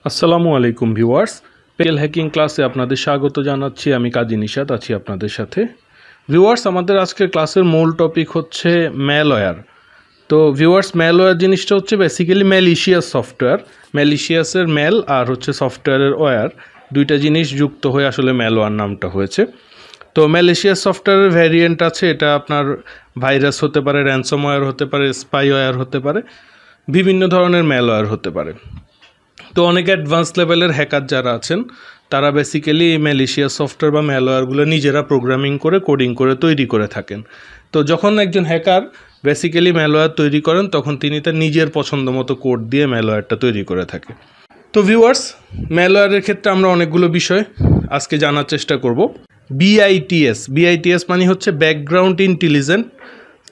আসসালামু আলাইকুম ভিউয়ার্স, পেল হ্যাকিং ক্লাসে আপনাদের স্বাগত জানাচ্ছি। আমি কাজী নিশাত আছি আপনাদের সাথে। ভিউয়ার্স, আমাদের আজকের ক্লাসের মূল টপিক হচ্ছে ম্যালওয়্যার। তো ভিউয়ার্স, ম্যালওয়্যার জিনিসটা হচ্ছে বেসিক্যালি ম্যালিশিয়াস সফটওয়্যার। ম্যালিশিয়াসের ম্যাল আর হচ্ছে সফটওয়্যারের ওয়্যার, দুইটা জিনিস যুক্ত হয়ে আসলে ম্যালওয়্যার নামটা হয়েছে। তো ম্যালিশিয়াস সফটওয়্যারের ভ্যারিয়েন্ট আছে, এটা আপনার ভাইরাস হতে পারে, র্যানসমওয়্যার হতে পারে, স্পাইওয়্যার হতে পারে, বিভিন্ন ধরনের ম্যালওয়্যার হতে পারে। তো অনেক অ্যাডভান্স লেভেলের হ্যাকার যারা আছেন তারা বেসিক্যালি এই ম্যালিশিয়াস সফটওয়্যার বা ম্যালওয়্যারগুলো নিজেরা প্রোগ্রামিং করে কোডিং করে তৈরি করে থাকেন। তো যখন একজন হ্যাকার বেসিক্যালি ম্যালওয়্যার তৈরি করেন তখন তিনি তার নিজের পছন্দ মতো কোড দিয়ে ম্যালওয়্যারটা তৈরি করে থাকে। তো ভিউয়ার্স, ম্যালওয়্যারের ক্ষেত্রে আমরা অনেকগুলো বিষয় আজকে জানার চেষ্টা করব। বিআইটিএস মানে হচ্ছে ব্যাকগ্রাউন্ড ইন্টেলিজেন্ট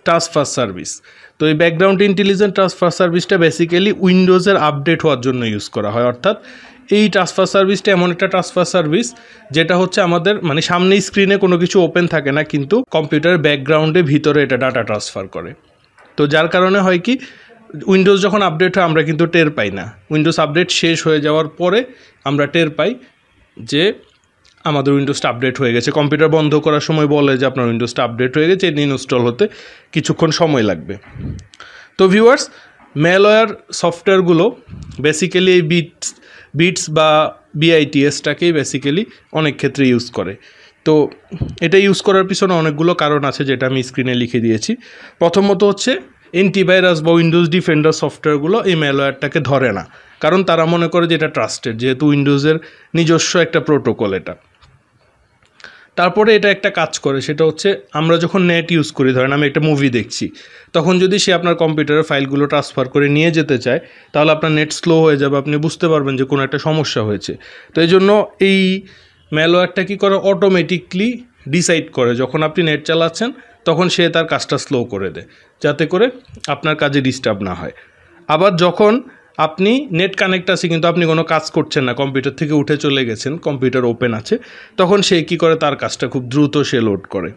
ট্রান্সফার সার্ভিস। তো এই ব্যাকগ্রাউন্ড ইন্টেলিজেন্ট ট্রান্সফার সার্ভিসটা বেসিক্যালি উইন্ডোজের আপডেট হওয়ার জন্য ইউজ করা হয়। অর্থাৎ এই ট্রান্সফার সার্ভিসটা এমন একটা ট্রান্সফার সার্ভিস যেটা হচ্ছে আমাদের মানে সামনেই স্ক্রিনে কোনো কিছু ওপেন থাকে না, কিন্তু কম্পিউটারের ব্যাকগ্রাউন্ডে ভিতরে এটা ডাটা ট্রান্সফার করে। তো যার কারণে হয় কি, উইন্ডোজ যখন আপডেট হয় আমরা কিন্তু টের পাই না। উইন্ডোজ আপডেট শেষ হয়ে যাওয়ার পরে আমরা টের পাই যে আমাদের উইন্ডোজটা আপডেট হয়ে গেছে। কম্পিউটার বন্ধ করার সময় বলে যে আপনার উইন্ডোজটা আপডেট হয়ে গেছে, এটি ইনস্টল হতে কিছুক্ষণ সময় লাগবে। তো ভিউয়ার্স, ম্যালওয়্যার সফটওয়্যারগুলো বেসিক্যালি এই বিটস বা বিআইটিএসটাকেই বেসিক্যালি অনেক ক্ষেত্রে ইউজ করে। তো এটা ইউজ করার পিছনে অনেকগুলো কারণ আছে, যেটা আমি স্ক্রিনে লিখে দিয়েছি। প্রথমত হচ্ছে অ্যান্টিভাইরাস বা উইন্ডোজ ডিফেন্ডার সফটওয়্যারগুলো এই ম্যালওয়্যারটাকে ধরে না, কারণ তারা মনে করে যে এটা ট্রাস্টেড, যেহেতু উইন্ডোজের নিজস্ব একটা প্রোটোকল এটা। তারপরে এটা একটা কাজ করে, সেটা হচ্ছে আমরা যখন নেট ইউজ করি, ধরেন আমি একটা মুভি দেখছি, তখন যদি সে আপনার কম্পিউটারের ফাইলগুলো ট্রান্সফার করে নিয়ে যেতে চায় তাহলে আপনার নেট স্লো হয়ে যাবে, আপনি বুঝতে পারবেন যে কোনো একটা সমস্যা হয়েছে। তো এই জন্য এই ম্যালওয়্যারটা কী করে, অটোমেটিকলি ডিসাইড করে যখন আপনি নেট চালাচ্ছেন তখন সে তার কাজটা স্লো করে দেয়, যাতে করে আপনার কাজে ডিস্টার্ব না হয়। আবার যখন আপনি নেট কানেক্ট আছে কিন্তু আপনি কোনো কাজ করছেন না, কম্পিউটার থেকে উঠে চলে গেছেন, কম্পিউটার ওপেন আছে, তখন সে কী করে, তার কাজটা খুব দ্রুত সে লোড করে।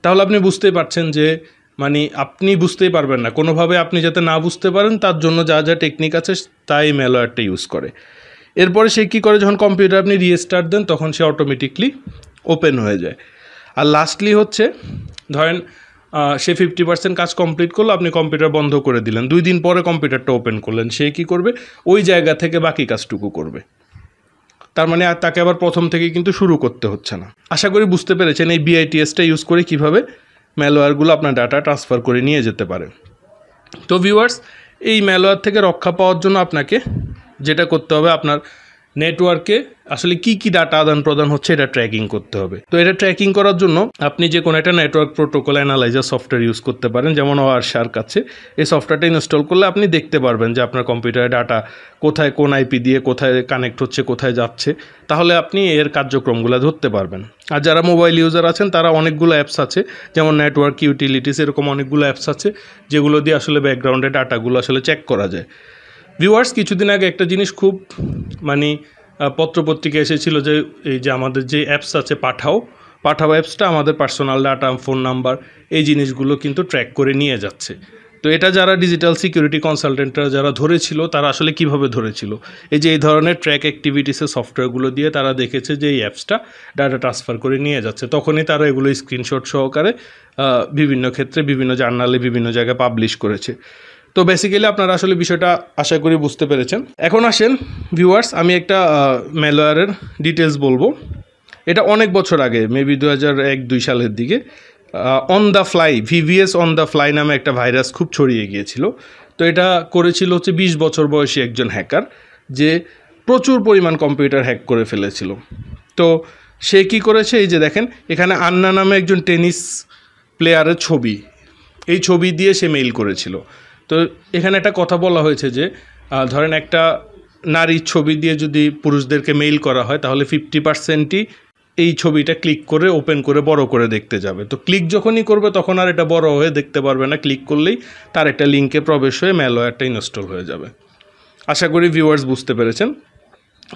তাহলে আপনি বুঝতেই পারছেন যে মানে আপনি বুঝতেই পারবেন না, কোনোভাবে আপনি যাতে না বুঝতে পারেন তার জন্য যা যা টেকনিক আছে তাই ম্যালওয়্যারটা ইউজ করে। এরপরে সে কী করে, যখন কম্পিউটার আপনি রিস্টার্ট দেন তখন সে অটোমেটিকলি ওপেন হয়ে যায়। আর লাস্টলি হচ্ছে, ধরেন সে 50% কাজ কমপ্লিট করলো, আপনি কম্পিউটার বন্ধ করে দিলেন, 2 দিন পরে কম্পিউটারটা ওপেন করলেন, সে কী করবে, ওই জায়গা থেকে বাকি কাজটুকু করবে। তার মানে আর তাকে আবার প্রথম থেকে কিন্তু শুরু করতে হচ্ছে না। আশা করি বুঝতে পেরেছেন এই বিআইটিএসটা ইউজ করে কীভাবে ম্যালওয়্যারগুলো আপনার ডাটা ট্রান্সফার করে নিয়ে যেতে পারে। তো ভিউয়ার্স, এই ম্যালওয়্যার থেকে রক্ষা পাওয়ার জন্য আপনাকে যেটা করতে হবে, আপনার নেটওয়ার্কে আসলে কি কি ডাটা আদান প্রদান হচ্ছে এটা ট্র্যাকিং করতে হবে। তো এটা ট্র্যাকিং করার জন্য আপনি যে কোনো একটা network protocol analyser software use করতে পারেন, যেমন ওয়ারশার্ক আছে। এই সফটওয়্যারটা ইনস্টল করলে আপনি দেখতে পারবেন যে আপনার কম্পিউটারে ডাটা কোথায়, কোন আইপি দিয়ে কোথায় কানেক্ট হচ্ছে, কোথায় যাচ্ছে, তাহলে আপনি এর কার্যক্রমগুলো ধরতে পারবেন। আর যারা মোবাইল ইউজার আছেন তারা অনেকগুলো অ্যাপস আছে, যেমন নেটওয়ার্ক ইউটিলিটিস, এরকম অনেকগুলো অ্যাপস আছে যেগুলো দিয়ে আসলে ব্যাকগ্রাউন্ডে ডাটাগুলো আসলে চেক করা যায়। ভিউয়ার্স, কিছুদিন আগে একটা জিনিস খুব মানে পত্রপত্রিকা এসেছিল যে এই যে আমাদের যে অ্যাপস আছে পাঠাও অ্যাপসটা আমাদের পার্সোনাল ডাটা, ফোন নাম্বার, এই জিনিসগুলো কিন্তু ট্র্যাক করে নিয়ে যাচ্ছে। তো এটা যারা ডিজিটাল সিকিউরিটি কনসালটেন্টরা যারা ধরেছিল তারা আসলে কিভাবে ধরেছিল, এই যে এই ধরনের ট্র্যাক অ্যাক্টিভিটিসের সফটওয়্যারগুলো দিয়ে তারা দেখেছে যে এই অ্যাপসটা ডাটা ট্রান্সফার করে নিয়ে যাচ্ছে, তখনই তারা এগুলো স্ক্রিনশট সহকারে বিভিন্ন ক্ষেত্রে বিভিন্ন জার্নালে বিভিন্ন জায়গায় পাবলিশ করেছে। তো বেসিক্যালি আপনারা আসলে বিষয়টা আশা করি বুঝতে পেরেছেন। এখন আসেন ভিউয়ার্স, আমি একটা ম্যালওয়্যারের ডিটেলস বলবো। এটা অনেক বছর আগে, মেবি 2001-2 সালের দিকে on the fly, VVS on the fly নামে একটা ভাইরাস খুব ছড়িয়ে গিয়েছিল। তো এটা করেছিল হচ্ছে 20 বছর বয়সী একজন হ্যাকার, যে প্রচুর পরিমাণ কম্পিউটার হ্যাক করে ফেলেছিল। তো সে কী করেছে, এই যে দেখেন এখানে আন্না নামে একজন টেনিস প্লেয়ারের ছবি, এই ছবি দিয়ে সে মেইল করেছিল। তো এখানে একটা কথা বলা হয়েছে যে ধরেন একটা নারীর ছবি দিয়ে যদি পুরুষদেরকে মেইল করা হয় তাহলে 50%ই এই ছবিটা ক্লিক করে ওপেন করে বড় করে দেখতে যাবে। তো ক্লিক যখনই করবে তখন আর এটা বড় হয়ে দেখতে পারবে না, ক্লিক করলেই তার একটা লিঙ্কে প্রবেশ হয়ে ম্যালওয়্যারটা ইনস্টল হয়ে যাবে। আশা করি ভিউয়ার্স বুঝতে পেরেছেন।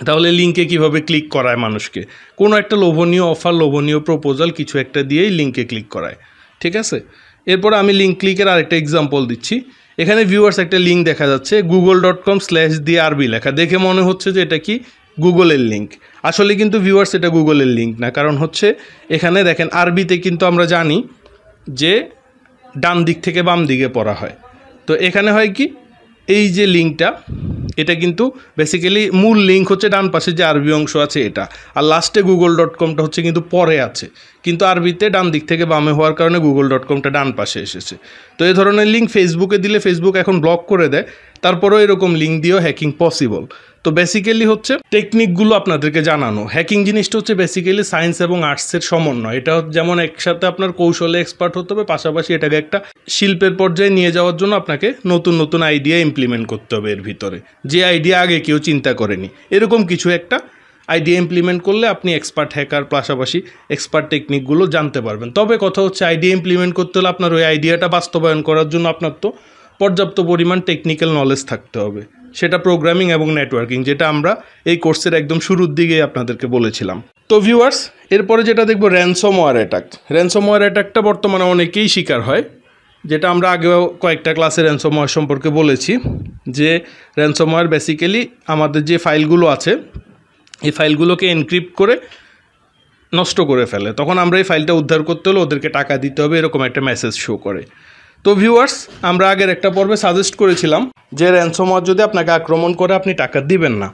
তাহলে লিঙ্কে কিভাবে ক্লিক করায় মানুষকে, কোনো একটা লোভনীয় অফার, লোভনীয় প্রপোজাল কিছু একটা দিয়েই লিঙ্কে ক্লিক করায়, ঠিক আছে। এরপর আমি লিঙ্ক ক্লিকের আরেকটা এক্সাম্পল দিচ্ছি। এখানে ভিউয়ার্স একটা লিঙ্ক দেখা যাচ্ছে google.com/thearbi লেখা, দেখে মনে হচ্ছে যে এটা কি গুগলের লিঙ্ক। আসলে কিন্তু ভিউয়ার্স এটা গুগলের লিঙ্ক না, কারণ হচ্ছে এখানে দেখেন আরবিতে কিন্তু আমরা জানি যে ডান দিক থেকে বাম দিকে পড়া হয়। তো এখানে হয় কি, এই যে লিঙ্কটা এটা কিন্তু বেসিক্যালি মূল লিঙ্ক হচ্ছে ডান পাশে যে আরবি অংশ আছে এটা, আর লাস্টে google.comটা হচ্ছে কিন্তু পরে আছে, কিন্তু আরবিতে ডান দিক থেকে বামে হওয়ার কারণে google.comটা ডান পাশে এসেছে। তো এই ধরনের লিঙ্ক ফেসবুকে দিলে ফেসবুক এখন ব্লক করে দেয়, তারপরেও এরকম লিঙ্ক দিয়েও হ্যাকিং পসিবল। তো বেসিক্যালি হচ্ছে টেকনিকগুলো আপনাদেরকে জানানো। হ্যাকিং জিনিসটা হচ্ছে বেসিক্যালি সায়েন্স এবং আর্টসের সমন্বয়। এটা যেমন একসাথে আপনার কৌশলে এক্সপার্ট হতে হবে, পাশাপাশি এটাকে একটা শিল্পের পর্যায়ে নিয়ে যাওয়ার জন্য আপনাকে নতুন নতুন আইডিয়া ইমপ্লিমেন্ট করতে হবে এর ভিতরে, যে আইডিয়া আগে কেউ চিন্তা করেনি। এরকম কিছু একটা আইডিয়া ইমপ্লিমেন্ট করলে আপনি এক্সপার্ট হ্যাকার পাশাপাশি এক্সপার্ট টেকনিকগুলো জানতে পারবেন। তবে কথা হচ্ছে আইডিয়া ইমপ্লিমেন্ট করতে হলে আপনার ওই আইডিয়াটা বাস্তবায়ন করার জন্য আপনার তো পর্যাপ্ত পরিমাণ টেকনিক্যাল নলেজ থাকতে হবে, সেটা প্রোগ্রামিং এবং নেটওয়ার্কিং, যেটা আমরা এই কোর্সের একদম শুরুর দিকে আপনাদেরকে বলেছিলাম। তো ভিউয়ার্স, এরপরে যেটা দেখবো র্যানসমওয়্যার অ্যাটাক। র্যানসমওয়্যার অ্যাটাকটা বর্তমানে অনেকেই শিকার হয়, যেটা আমরা আগেও কয়েকটা ক্লাসে র্যানসমওয়্যার সম্পর্কে বলেছি, যে র্যানসমওয়্যার বেসিক্যালি আমাদের যে ফাইলগুলো আছে এই ফাইলগুলোকে এনক্রিপ্ট করে নষ্ট করে ফেলে। তখন আমরা এই ফাইলটা উদ্ধার করতে হলে ওদেরকে টাকা দিতে হবে, এরকম একটা মেসেজ শো করে। তো ভিউয়ার্স, আমরা আগের একটা পর্বে সাজেস্ট করেছিলাম যে র্যানসমওয়্যার যদি আপনাকে আক্রমণ করে আপনি টাকা দিবেন না।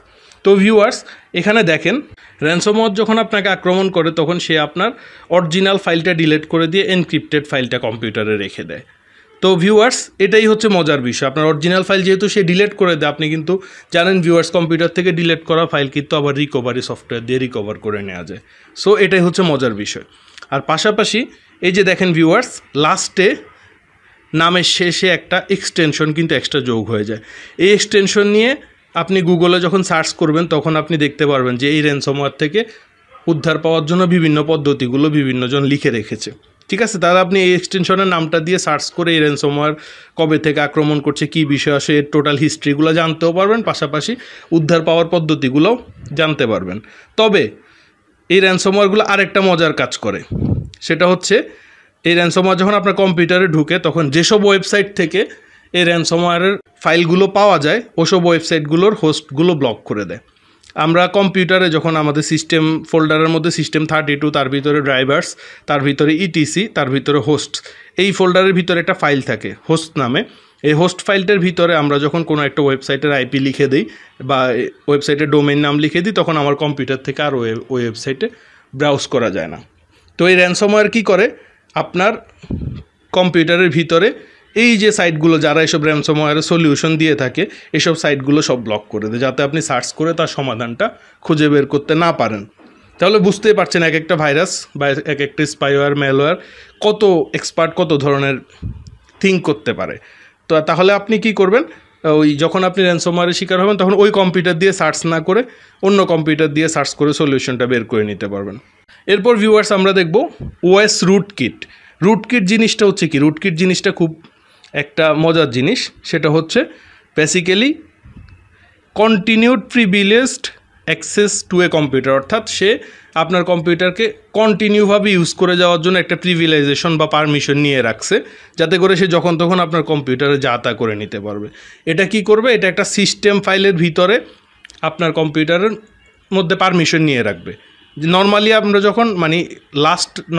তো ভিউয়ার্স, এখানে দেখেন র্যানসমওয়্যার যখন আপনাকে আক্রমণ করে তখন সে আপনার অরিজিনাল ফাইলটা ডিলিট করে দিয়ে এনক্রিপ্টেড ফাইলটা কম্পিউটারে রেখে দেয়। তো ভিউয়ার্স, এটাই হচ্ছে মজার বিষয়। আপনার অরিজিনাল ফাইল যেহেতু সে ডিলিট করে দেয়, আপনি কিন্তু জানেন ভিউয়ার্স কম্পিউটার থেকে ডিলিট করা ফাইল কিন্তু আবার রিকভারি সফটওয়্যার দিয়ে রিকভার করে নেওয়া যায়। সো এটাই হচ্ছে মজার বিষয়। আর পাশাপাশি এই যে দেখেন ভিউয়ার্স, লাস্টে নামের শেষে একটা এক্সটেনশন কিন্তু এক্সট্রা যোগ হয়ে যায়। এই এক্সটেনশন নিয়ে আপনি গুগলে যখন সার্চ করবেন তখন আপনি দেখতে পারবেন যে এই র্যানসমওয়্যার থেকে উদ্ধার পাওয়ার জন্য বিভিন্ন পদ্ধতিগুলো বিভিন্নজন লিখে রেখেছে। ঠিক আছে, তাহলে আপনি এই এক্সটেনশনের নামটা দিয়ে সার্চ করে এই র্যানসমওয়্যার কবে থেকে আক্রমণ করছে, কী বিষয় আসে, এর টোটাল হিস্ট্রিগুলো জানতেও পারবেন, পাশাপাশি উদ্ধার পাওয়ার পদ্ধতিগুলোও জানতে পারবেন। তবে এই র্যানসমওয়্যারগুলো আরেকটা মজার কাজ করে, সেটা হচ্ছে এই র্যানসমওয়্যার যখন আপনার কম্পিউটারে ঢুকে তখন যেসব ওয়েবসাইট থেকে এই র্যানসমওয়্যারের ফাইলগুলো পাওয়া যায় ওসব ওয়েবসাইটগুলোর হোস্টগুলো ব্লক করে দেয়। আমরা কম্পিউটারে যখন আমাদের সিস্টেম ফোল্ডারের মধ্যে সিস্টেম 32, তার ভিতরে ড্রাইভার্স, তার ভিতরে ইটিসি, তার ভিতরে হোস্ট, এই ফোল্ডারের ভিতরে একটা ফাইল থাকে হোস্ট নামে। এই হোস্ট ফাইলটার ভিতরে আমরা যখন কোনো একটা ওয়েবসাইটের আইপি লিখে দিই বা ওয়েবসাইটের ডোমেইন নাম লিখে দিই, তখন আমার কম্পিউটার থেকে আর ওই ওয়েবসাইটে ব্রাউজ করা যায় না। তো এই র্যানসমওয়্যার কী করে, আপনার কম্পিউটারের ভিতরে এই যে সাইটগুলো যারা এসব র্যানসমওয়্যারের সলিউশন দিয়ে থাকে এসব সাইটগুলো সব ব্লক করে দেয়, যাতে আপনি সার্চ করে তার সমাধানটা খুঁজে বের করতে না পারেন। তাহলে বুঝতেই পারছেন এক একটা ভাইরাস বা এক একটা স্পাইওয়্যার ম্যালওয়্যার কত এক্সপার্ট, কত ধরনের থিঙ্ক করতে পারে। তো তাহলে আপনি কি করবেন, ওই যখন আপনি র্যানসমওয়্যারের শিকার হবেন তখন ওই কম্পিউটার দিয়ে সার্চ না করে অন্য কম্পিউটার দিয়ে সার্চ করে সলিউশনটা বের করে নিতে পারবেন। এরপর ভিউয়ার্স আমরা দেখব ওএস রুটকিট। রুটকিট জিনিসটা হচ্ছে কি, রুটকিট জিনিসটা খুব একটা মজার জিনিস। সেটা হচ্ছে basically continued privileged access to a computer, অর্থাৎ সে আপনার কম্পিউটারকে কন্টিনিউভাবে ইউজ করে যাওয়ার জন্য একটা প্রিভিলাইজেশন বা পারমিশন নিয়ে রাখছে, যাতে করে সে যখন তখন আপনার কম্পিউটারে যা তা করে নিতে পারবে। এটা কি করবে, এটা একটা সিস্টেম ফাইলের ভিতরে আপনার কম্পিউটারের মধ্যে পারমিশন নিয়ে রাখবে। নর্মালি আমরা যখন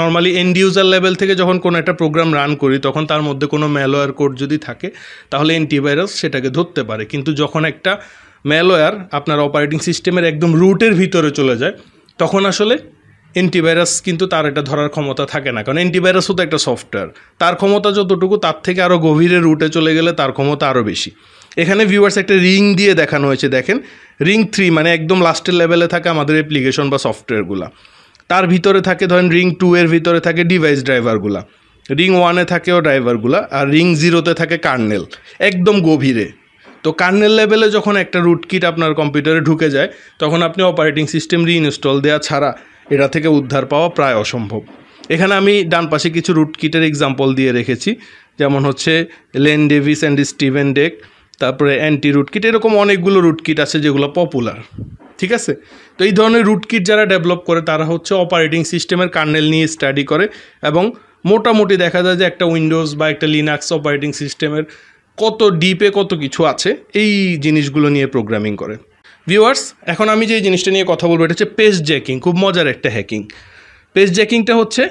নর্মালি এন্ড ইউজার লেভেল থেকে যখন কোনো একটা প্রোগ্রাম রান করি তখন তার মধ্যে কোনো ম্যালওয়্যার কোড যদি থাকে তাহলে অ্যান্টিভাইরাস সেটাকে ধরতে পারে, কিন্তু যখন একটা ম্যালওয়্যার আপনার অপারেটিং সিস্টেমের একদম রুটের ভিতরে চলে যায় তখন আসলে অ্যান্টিভাইরাস কিন্তু তার এটা ধরার ক্ষমতা থাকে না, কারণ অ্যান্টিভাইরাসও তো একটা সফটওয়্যার, তার ক্ষমতা যতটুকু তার থেকে আরও গভীরে রুটে চলে গেলে তার ক্ষমতা আরও বেশি। এখানে ভিউয়ার্স একটা রিং দিয়ে দেখানো হয়েছে, দেখেন রিং 3 মানে একদম লাস্টের লেভেলে থাকে আমাদের অ্যাপ্লিকেশন বা সফটওয়্যারগুলো, তার ভিতরে থাকে ধরেন রিং 2 এর ভিতরে থাকে ডিভাইস ড্রাইভারগুলা, রিং 1-এ থাকেও ড্রাইভারগুলা, আর রিং 0-তে থাকে কার্নেল একদম গভীরে। তো কার্নেল লেভেলে যখন একটা রুটকিট আপনার কম্পিউটারে ঢুকে যায় তখন আপনি অপারেটিং সিস্টেম রিইনস্টল দেওয়া ছাড়া এটা থেকে উদ্ধার পাওয়া প্রায় অসম্ভব। এখানে আমি ডান পাশে কিছু রুটকিটের এক্সাম্পল দিয়ে রেখেছি, যেমন হচ্ছে Len Davis and Steven Deck, তারপরে অ্যান্টি রুটকিট, এরকম অনেকগুলো রুটকিট আছে যেগুলো পপুলার। ঠিক আছে, তো এই ধরনের রুটকিট যারা ডেভেলপ করে তারা হচ্ছে অপারেটিং সিস্টেমের কার্নেল নিয়ে স্টাডি করে এবং মোটামুটি দেখা যায় যে একটা উইন্ডোজ বা একটা লিনাক্স অপারেটিং সিস্টেমের কত ডিপে কত কিছু আছে, এই জিনিসগুলো নিয়ে প্রোগ্রামিং করে। ভিউয়ার্স, এখন আমি যে জিনিসটা নিয়ে কথা বলবো এটা হচ্ছে পেজ জ্যাকিং। খুব মজার একটা হ্যাকিং। পেজ জ্যাকিংটা হচ্ছে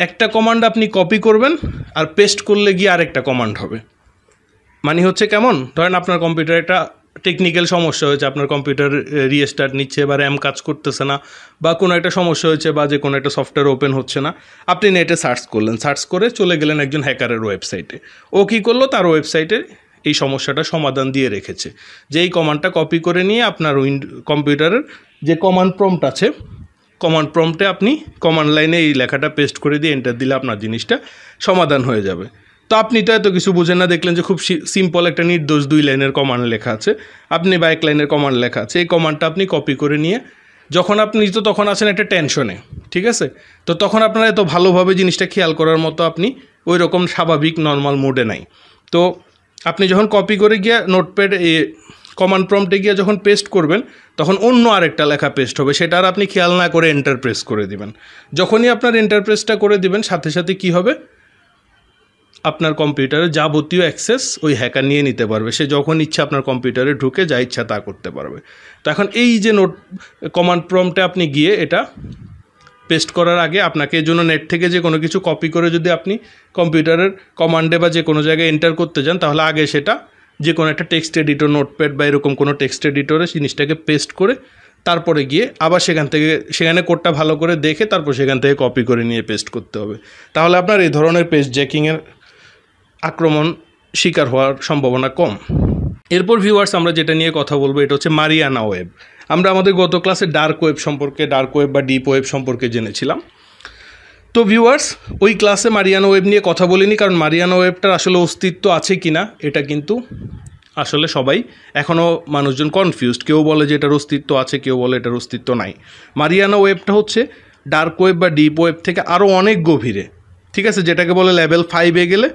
একটা কমান্ড আপনি কপি করবেন আর পেস্ট করলে গিয়ে আরেকটা কমান্ড হবে। মানে হচ্ছে কেমন, ধরেন আপনার কম্পিউটারে একটা টেকনিক্যাল সমস্যা হয়েছে, আপনার কম্পিউটার রিস্টার্ট নিচ্ছে বা র্যাম কাজ করতেছে না বা কোনো একটা সমস্যা হয়েছে বা যে কোনো একটা সফটওয়্যার ওপেন হচ্ছে না, আপনি নেটে সার্চ করলেন, সার্চ করে চলে গেলেন একজন হ্যাকারের ওয়েবসাইটে। ও কী করলো, তার ওয়েবসাইটে এই সমস্যাটা সমাধান দিয়ে রেখেছে যে এই কমান্ডটা কপি করে নিয়ে আপনার কম্পিউটারের যে কমান্ড প্রম্পট আছে, কমান্ড প্রম্পটে আপনি কমান্ড লাইনে এই লেখাটা পেস্ট করে দিয়ে এন্টার দিলে আপনার জিনিসটা সমাধান হয়ে যাবে। তো আপনি তো এত কিছু বুঝেন না, দেখলেন যে খুব সিম্পল একটা নির্দোষ 2 লাইনের কমান্ড লেখা আছে, আপনি বা 1 লাইনের কমান্ড লেখা আছে, এই কমান্ডটা আপনি কপি করে নিয়ে যখন আপনি তো তখন আছেন একটা টেনশনে, ঠিক আছে, তো তখন আপনার এত ভালোভাবে জিনিসটা খেয়াল করার মতো আপনি ওই রকম স্বাভাবিক নর্মাল মোডে নাই। তো আপনি যখন কপি করে গিয়ে নোটপ্যাড কমান্ড প্রম্পটে গিয়ে যখন পেস্ট করবেন তখন অন্য আরেকটা লেখা পেস্ট হবে, সেটা আর আপনি খেয়াল না করে এন্টার প্রেস করে দিবেন। যখনই আপনার এন্টার প্রেসটা করে দিবেন সাথে সাথে কী হবে, আপনার কম্পিউটারের যাবতীয় অ্যাক্সেস ওই হ্যাকার নিয়ে নিতে পারবে। সে যখন ইচ্ছা আপনার কম্পিউটারে ঢুকে যা ইচ্ছা তা করতে পারবে। তো এখন এই যে কমান্ড প্রম্পটে আপনি গিয়ে এটা পেস্ট করার আগে আপনাকে এই জন্য নেট থেকে যে কোনো কিছু কপি করে যদি আপনি কম্পিউটারের কমান্ডে বা যে কোনো জায়গায় এন্টার করতে যান, তাহলে আগে সেটা যে কোনো একটা টেক্সট এডিটর, নোটপ্যাড বা এরকম কোনো টেক্সট এডিটরে জিনিসটাকে পেস্ট করে তারপরে গিয়ে আবার সেখানে কোডটা ভালো করে দেখে তারপর সেখান থেকে কপি করে নিয়ে পেস্ট করতে হবে। তাহলে আপনার এই ধরনের পেজ জ্যাকিংয়ের আক্রমণ শিকার হওয়ার সম্ভাবনা কম। এরপর ভিউয়ার্স, আমরা যেটা নিয়ে কথা বলবো এটা হচ্ছে মারিয়ানা ওয়েব। আমরা আমাদের গত ক্লাসে ডার্ক ওয়েব সম্পর্কে, ডার্ক ওয়েব বা ডিপ ওয়েব সম্পর্কে জেনেছিলাম। তো ভিউয়ার্স, ওই ক্লাসে মারিয়ানা ওয়েব নিয়ে কথা বলিনি, কারণ মারিয়ানা ওয়েবটার আসলে অস্তিত্ব আছে কি না এটা কিন্তু আসলে সবাই এখনও মানুষজন কনফিউজড। কেউ বলে যে এটার অস্তিত্ব আছে, কেউ বলে এটার অস্তিত্ব নাই। মারিয়ানা ওয়েবটা হচ্ছে ডার্ক ওয়েব বা ডিপ ওয়েব থেকে আরও অনেক গভীরে, ঠিক আছে, যেটাকে বলে লেভেল 5-এ গেলে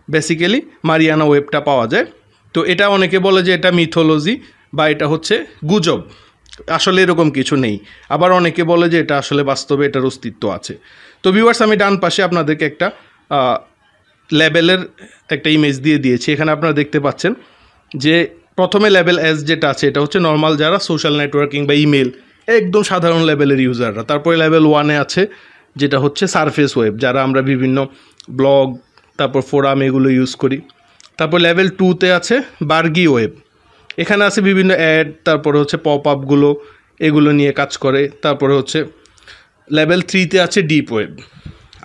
বেসিক্যালি মারিয়ানা ওয়েবটা পাওয়া যায়। তো এটা অনেকে বলে যে এটা মিথোলজি বা এটা হচ্ছে গুজব, আসলে এরকম কিছু নেই। আবার অনেকে বলে যে এটা আসলে বাস্তবে এটার অস্তিত্ব আছে। তো ভিউয়ার্স, আমি ডান পাশে আপনাদেরকে একটা লেভেলের একটা ইমেজ দিয়ে দিয়েছি। এখানে আপনারা দেখতে পাচ্ছেন যে প্রথমে লেভেল এস যেটা আছে এটা হচ্ছে নর্মাল যারা সোশ্যাল নেটওয়ার্কিং বা ইমেল একদম সাধারণ লেভেলের ইউজাররা। তারপরে লেভেল 1-এ আছে যেটা হচ্ছে সারফেস ওয়েব, যারা আমরা বিভিন্ন ব্লগ তারপর ফোরাম এগুলো ইউজ করি। তারপর লেভেল 2-তে আছে বার্গি ওয়েব, এখানে আছে বিভিন্ন অ্যাড, তারপরে হচ্ছে পপ আপগুলো এগুলো নিয়ে কাজ করে। তারপরে হচ্ছে লেভেল 3-তে আছে ডিপ ওয়েব,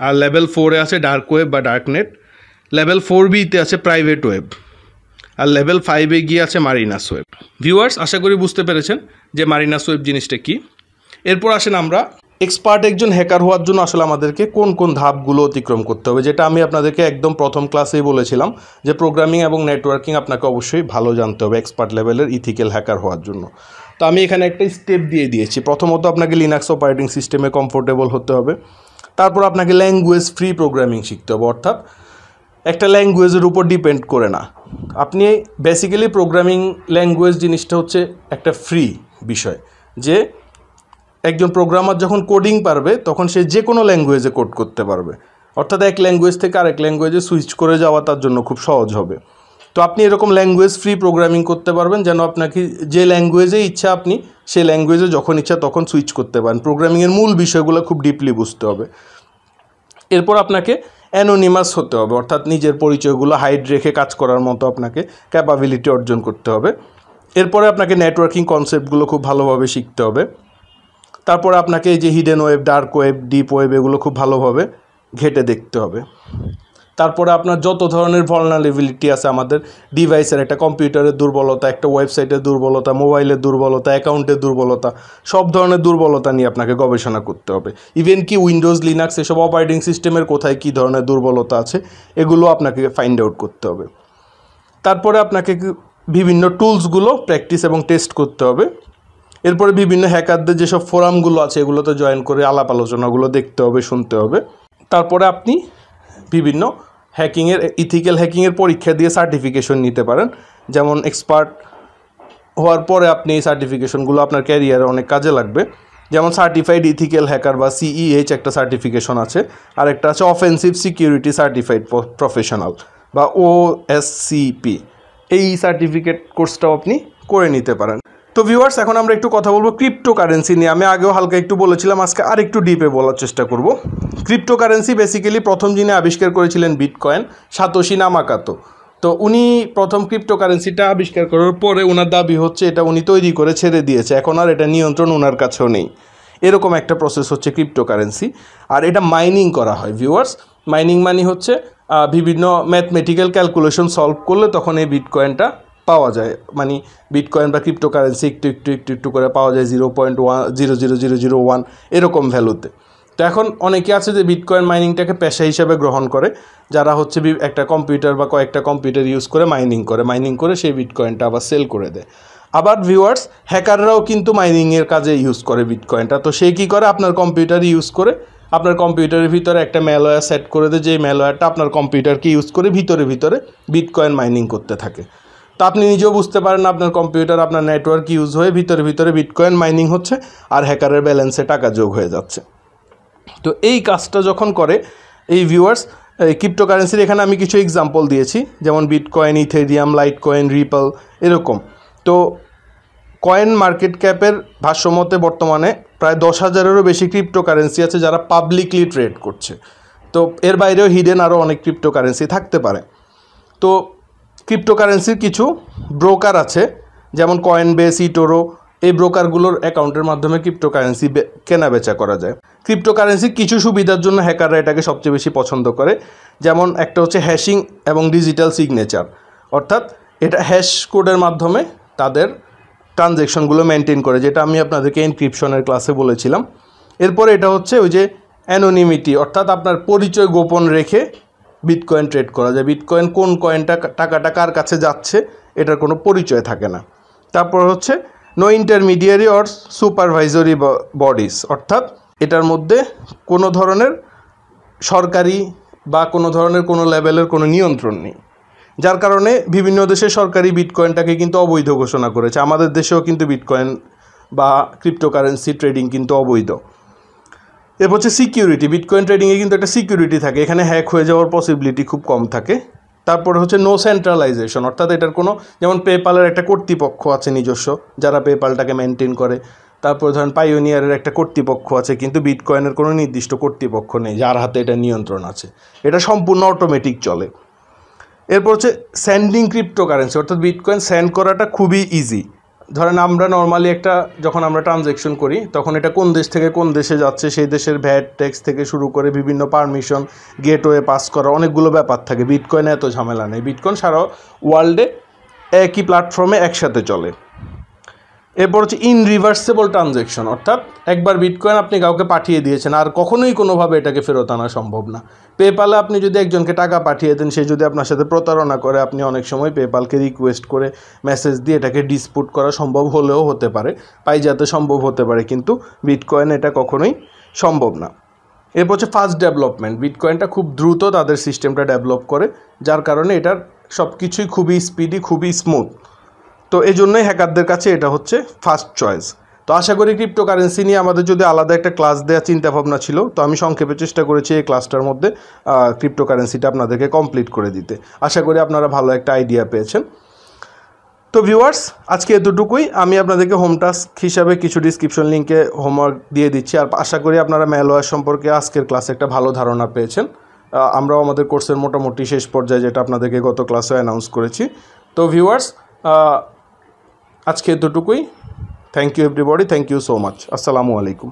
আর লেভেল 4-এ আছে ডার্ক ওয়েব বা ডার্কনেট। লেভেল 4B-তে আছে প্রাইভেট ওয়েব, আর লেভেল 5-এ গিয়ে আছে মারিনাস ওয়েব। ভিউয়ার্স, আশা করি বুঝতে পেরেছেন যে মারিনাস ওয়েব জিনিসটা কি। এরপর আসেন আমরা এক্সপার্ট একজন হ্যাকার হওয়ার জন্য আসলে আমাদেরকে কোন কোন ধাপগুলো অতিক্রম করতে হবে, যেটা আমি আপনাদেরকে একদম প্রথম ক্লাসেই বলেছিলাম যে প্রোগ্রামিং এবং নেটওয়ার্কিং আপনাকে অবশ্যই ভালো জানতে হবে এক্সপার্ট লেভেলের ইথিক্যাল হ্যাকার হওয়ার জন্য। তো আমি এখানে একটা স্টেপ দিয়ে দিয়েছি। প্রথমত আপনাকে লিনাক্স অপারেটিং সিস্টেমে কমফোর্টেবল হতে হবে। তারপর আপনাকে ল্যাঙ্গুয়েজ ফ্রি প্রোগ্রামিং শিখতে হবে, অর্থাৎ একটা ল্যাঙ্গুয়েজের উপর ডিপেন্ড করে না। আপনি বেসিক্যালি প্রোগ্রামিং ল্যাঙ্গুয়েজ জিনিসটা হচ্ছে একটা ফ্রি বিষয়, যে একজন প্রোগ্রামার যখন কোডিং পারবে তখন সে যে কোনো ল্যাঙ্গুয়েজে কোড করতে পারবে, অর্থাৎ এক ল্যাঙ্গুয়েজ থেকে আরেক ল্যাঙ্গুয়েজে সুইচ করে যাওয়া তার জন্য খুব সহজ হবে। তো আপনি এরকম ল্যাঙ্গুয়েজ ফ্রি প্রোগ্রামিং করতে পারবেন যেন আপনাকে যে ল্যাঙ্গুয়েজে ইচ্ছা আপনি সেই ল্যাঙ্গুয়েজে যখন ইচ্ছা তখন সুইচ করতে পারেন। প্রোগ্রামিংয়ের মূল বিষয়গুলো খুব ডিপলি বুঝতে হবে। এরপর আপনাকে অ্যানোনিমাস হতে হবে, অর্থাৎ নিজের পরিচয়গুলো হাইড রেখে কাজ করার মতো আপনাকে ক্যাপাবিলিটি অর্জন করতে হবে। এরপরে আপনাকে নেটওয়ার্কিং কনসেপ্টগুলো খুব ভালোভাবে শিখতে হবে। তারপরে আপনাকে এই যে hidden web, dark web, deep web এগুলো খুব ভালোভাবে ঘেঁটে দেখতে হবে। তারপরে আপনার যত ধরনের ভালনারেবিলিটি আছে আমাদের ডিভাইসের, একটা কম্পিউটারের দুর্বলতা, একটা ওয়েবসাইটের দুর্বলতা, মোবাইলের দুর্বলতা, অ্যাকাউন্টের দুর্বলতা, সব ধরনের দুর্বলতা নিয়ে আপনাকে গবেষণা করতে হবে। ইভেন কি উইন্ডোজ, লিনাক্স এসব অপারেটিং সিস্টেমের কোথায় কী ধরনের দুর্বলতা আছে এগুলো আপনাকে ফাইন্ড আউট করতে হবে। তারপরে আপনাকে বিভিন্ন টুলসগুলো প্র্যাকটিস এবং টেস্ট করতে হবে। এরপরে বিভিন্ন হ্যাকারদের যেসব ফোরামগুলো আছে এগুলোতে জয়েন করে আলাপ আলোচনাগুলো দেখতে হবে, শুনতে হবে। তারপরে আপনি বিভিন্ন হ্যাকিংয়ের, ইথিক্যাল হ্যাকিংয়ের পরীক্ষা দিয়ে সার্টিফিকেশন নিতে পারেন। যেমন এক্সপার্ট হওয়ার পরে আপনি এই সার্টিফিকেশনগুলো আপনার ক্যারিয়ারে অনেক কাজে লাগবে। যেমন সার্টিফাইড ইথিক্যাল হ্যাকার বা CEH একটা সার্টিফিকেশন আছে, আর একটা আছে অফেন্সিভ সিকিউরিটি সার্টিফাইড প্রফেশনাল বা OSCP। এই সার্টিফিকেট কোর্সটাও আপনি করে নিতে পারেন। তো ভিউয়ার্স, এখন আমরা একটু কথা বলবো ক্রিপ্টোকারেন্সি নিয়ে। আমি আগেও হালকা একটু বলেছিলাম, আজকে আর একটু ডিপে বলার চেষ্টা করব। ক্রিপ্টোকারেন্সি বেসিক্যালি প্রথম যিনি আবিষ্কার করেছিলেন বিটকয়েন, সাতোশি নামাকাতো। তো উনি প্রথম ক্রিপ্টোকারেন্সিটা আবিষ্কার করার পরে ওনার দাবি হচ্ছে এটা উনি তৈরি করে ছেড়ে দিয়েছে, এখন আর এটা নিয়ন্ত্রণ ওনার কাছেও নেই। এরকম একটা প্রসেস হচ্ছে ক্রিপ্টোকারেন্সি। আর এটা মাইনিং করা হয় ভিউয়ার্স। মাইনিং মানে হচ্ছে বিভিন্ন ম্যাথমেটিক্যাল ক্যালকুলেশন সলভ করলে তখন এই বিটকয়েনটা পাওয়া যায়। মানে বিটকয়েন বা ক্রিপ্টোকারেন্সি একটু করে পাওয়া যায় 0.00001 এরকম ভ্যালুতে। তো এখন অনেকে আছে যে বিটকয়েন মাইনিংটাকে পেশা হিসেবে গ্রহণ করে, যারা হচ্ছে একটা কম্পিউটার বা কয়েকটা কম্পিউটার ইউজ করে মাইনিং করে সেই বিটকয়েনটা আবার সেল করে দেয়। আবার ভিউয়ার্স, হ্যাকাররাও কিন্তু মাইনিংয়ের কাজে ইউজ করে বিটকয়েনটা। তো সে কী করে, আপনার কম্পিউটার ইউজ করে আপনার কম্পিউটারের ভিতরে একটা ম্যালওয়্যার সেট করে দেয়, যে ম্যালওয়্যারটা আপনার কম্পিউটারকে ইউজ করে ভিতরে বিটকয়েন মাইনিং করতে থাকে। তো আপনি নিজেও বুঝতে পারেন আপনার কম্পিউটার আপনার নেটওয়ার্ক ইউজ হয়ে ভিতরে বিটকয়েন মাইনিং হচ্ছে আর হ্যাকারের ব্যালেন্সে টাকা যোগ হয়ে যাচ্ছে। তো এই কাজটা যখন করে এই ভিউয়ার্স, ক্রিপ্টোকারেন্সির এখানে আমি কিছু এক্সাম্পল দিয়েছি, যেমন বিটকয়েন, ইথেরিয়াম, লাইটকয়েন, রিপল এরকম। তো কয়েন মার্কেট ক্যাপের ভাষ্যমতে বর্তমানে প্রায় 10,000-এরও বেশি ক্রিপ্টোকারেন্সি আছে যারা পাবলিকলি ট্রেড করছে। তো এর বাইরেও হিডেন আরও অনেক ক্রিপ্টোকারেন্সি থাকতে পারে। তো ক্রিপ্টোকারেন্সির কিছু ব্রোকার আছে, যেমন কয়েনবেস, ইটোরো, এই ব্রোকারগুলোর অ্যাকাউন্টের মাধ্যমে ক্রিপ্টোকারেন্সি কেনা বেচা করা যায়। ক্রিপ্টোকারেন্সির কিছু সুবিধার জন্য হ্যাকাররা এটাকে সবচেয়ে বেশি পছন্দ করে, যেমন একটা হচ্ছে হ্যাশিং এবং ডিজিটাল সিগনেচার, অর্থাৎ এটা হ্যাশ কোডের মাধ্যমে তাদের ট্রানজ্যাকশনগুলো মেনটেন করে, যেটা আমি আপনাদেরকে এনক্রিপশনের ক্লাসে বলেছিলাম। এরপরে এটা হচ্ছে ওই যে অ্যানোনিমিটি, অর্থাৎ আপনার পরিচয় গোপন রেখে বিটকয়েন ট্রেড করা যায়। বিটকয়েন কোন কয়েনটা টাকাটা কার কাছে যাচ্ছে এটার কোনো পরিচয় থাকে না। তারপর হচ্ছে no intermediary or supervisory bodies, অর্থাৎ এটার মধ্যে কোনো ধরনের সরকারি বা কোনো ধরনের কোনো লেভেলের কোনো নিয়ন্ত্রণ নেই, যার কারণে বিভিন্ন দেশে সরকারি বিটকয়েনটাকে কিন্তু অবৈধ ঘোষণা করেছে। আমাদের দেশেও কিন্তু বিটকয়েন বা ক্রিপ্টোকারেন্সি ট্রেডিং কিন্তু অবৈধ। এরপর হচ্ছে সিকিউরিটি। বিটকয়েন ট্রেডিংয়ে কিন্তু একটা সিকিউরিটি থাকে, এখানে হ্যাক হয়ে যাওয়ার পসিবিলিটি খুব কম থাকে। তারপরে হচ্ছে নো সেন্ট্রালাইজেশন, অর্থাৎ এটার কোনো, যেমন পেপালের একটা কর্তৃপক্ষ আছে নিজস্ব যারা পেপালটাকে মেনটেন করে। তারপর ধরেন পাইওনিয়ারের একটা কর্তৃপক্ষ আছে, কিন্তু বিটকয়েনের কোনো নির্দিষ্ট কর্তৃপক্ষ নেই যার হাতে এটা নিয়ন্ত্রণ আছে, এটা সম্পূর্ণ অটোমেটিক চলে। এরপর হচ্ছে স্যান্ডিং ক্রিপ্টোকারেন্সি, অর্থাৎ বিটকয়েন সেন্ড করাটা খুবই ইজি। ধরেন আমরা নর্মালি যখন আমরা ট্রানজ্যাকশন করি তখন এটা কোন দেশ থেকে কোন দেশে যাচ্ছে সেই দেশের ভ্যাট ট্যাক্স থেকে শুরু করে বিভিন্ন পারমিশন, গেটওয়ে পাস করা, অনেকগুলো ব্যাপার থাকে। বিটকয়েনে এত ঝামেলা নেই, বিটকয়েন সারা ওয়ার্ল্ডে একই প্ল্যাটফর্মে একসাথে চলে। এরপর হচ্ছে ইনরিভার্সেবল ট্রানজ্যাকশন, অর্থাৎ একবার বিটকয়েন আপনি কাউকে পাঠিয়ে দিয়েছেন আর কখনোই কোনোভাবে এটাকে ফেরত আনা সম্ভব না। পেপালে আপনি যদি একজনকে টাকা পাঠিয়ে দেন, সে যদি আপনার সাথে প্রতারণা করে, আপনি অনেক সময় পেপালকে রিকোয়েস্ট করে মেসেজ দিয়ে এটাকে ডিসপুট করা সম্ভব হলেও হতে পারে, পাইজাতে সম্ভব হতে পারে, কিন্তু বিটকয়েন এটা কখনোই সম্ভব না। এরপর হচ্ছে ফাস্ট ডেভেলপমেন্ট। বিটকয়েনটা খুব দ্রুত তাদের সিস্টেমটা ডেভেলপ করে, যার কারণে এটার সব কিছুই খুবই স্পিডি, খুবই স্মুথ। তো এই জন্যই হ্যাকারদের কাছে এটা হচ্ছে ফার্স্ট চয়েস। তো আশা করি ক্রিপ্টোকারেন্সি নিয়ে আমাদের যদি আলাদা একটা ক্লাস দেওয়ার চিন্তাভাবনা ছিল, তো আমি সংক্ষেপে চেষ্টা করেছি এই ক্লাসটার মধ্যে ক্রিপ্টোকারেন্সিটা আপনাদেরকে কমপ্লিট করে দিতে। আশা করি আপনারা ভালো একটা আইডিয়া পেয়েছেন। তো ভিউয়ার্স, আজকে এতটুকুই। আমি আপনাদেরকে হোম টাস্ক হিসাবে কিছু ডিসক্রিপশন লিঙ্কে হোমওয়ার্ক দিয়ে দিচ্ছি, আর আশা করি আপনারা ম্যালওয়্যার সম্পর্কে আজকের ক্লাসে একটা ভালো ধারণা পেয়েছেন। আমরাও আমাদের কোর্সের মোটামুটি শেষ পর্যায়ে, যেটা আপনাদেরকে গত ক্লাসে অ্যানাউন্স করেছি। তো ভিউয়ার্স, আজকে এতটুকুই। Thank you everybody, thank you so much. আসসালামু আলাইকুম।